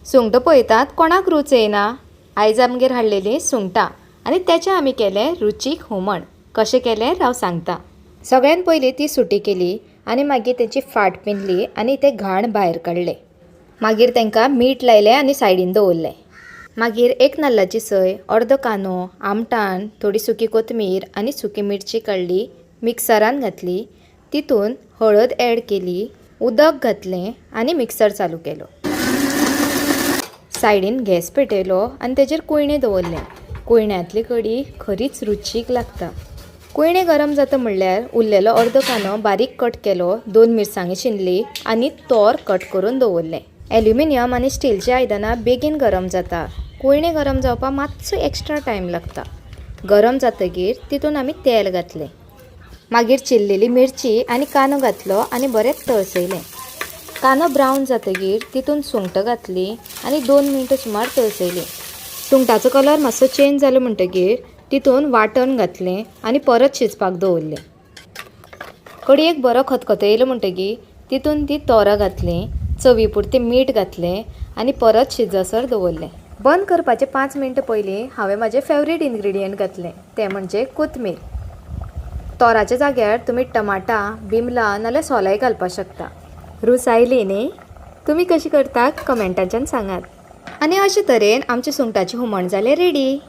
सुंगटां पळयतात कोणाक रूच येना। आयज आमगेर हाडलेलीं सुंगटां आनी तेचें आमी केलें रुचीक हुमण। कशें केलें हांव सांगता। सगळ्यान पयलीं ती सुटी केली आनी मागीर तेची फाट पिनली आनी तें घाण भायर काडलें। मागीर तांकां मीठ लायलें आनी सायडीन दवरलें। मागीर एक नाल्लाची सय, अर्दो कांदो, आमटाण, थोडी सुकी कोथमीर आनी सुकी मिरची काडली, मिक्सरान घातली। तितून हळद ऍड केली, उदक घातलें आनी मिक्सर चालू केलो। सायडीन गॅस पेटयलो आनी तेजेर कुयणें दवरलें। कुयण्यांतली कडी खरीच रुचीक लागता। कुयणें गरम जाता म्हणल्यार उरलेलो अर्दो कांदो बारीक कट केलो, 2 मिरसांगे शिनली आनी तोर कट करून दवरलें। एल्युमिनियम आनी स्टीलची आयदनां बेगीन गरम जाता। कुयणें गरम जावपाक मातसो एक्स्ट्रा टायम लागता। गरम जातकीर तितून आमी तेल घातलें। मागीर चिरलेली मिरची आनी कांदो घातलो आनी बरें तळसयलें। कांदो ब्रावन जातकीर तितून सुंगटां घातलीं आनी 2 मिनटां सुमार तळसयलीं। सुंगटाचो कलर मातसो चेंज जालो म्हणटकीर तितून वांटण घातलें आनी परत शिजपाक दवरलें। कडयेक बरो खतखतो म्हणटकीर तितून ती तोरां घातलीं, चवी पुरतें मीठ घातलें आनी परत शिजसर दवरलें। बंद करपाचे 5 मिनटां पयलीं हांवें म्हाजें फेवरेट इन्ग्रेडियंट घातलें, तें म्हणजे कोथमीर। तोराच्या जाग्यार तुमी टमाटां, बिमलां नाल्यार सोलाय घालपाक शकता। रूच आयली न्ही? तुमी कशी करतात कमेंटाच्यान सांगात। आनी अशे तरेन आमचें सुंगटाचें हुमण जालें रेडी।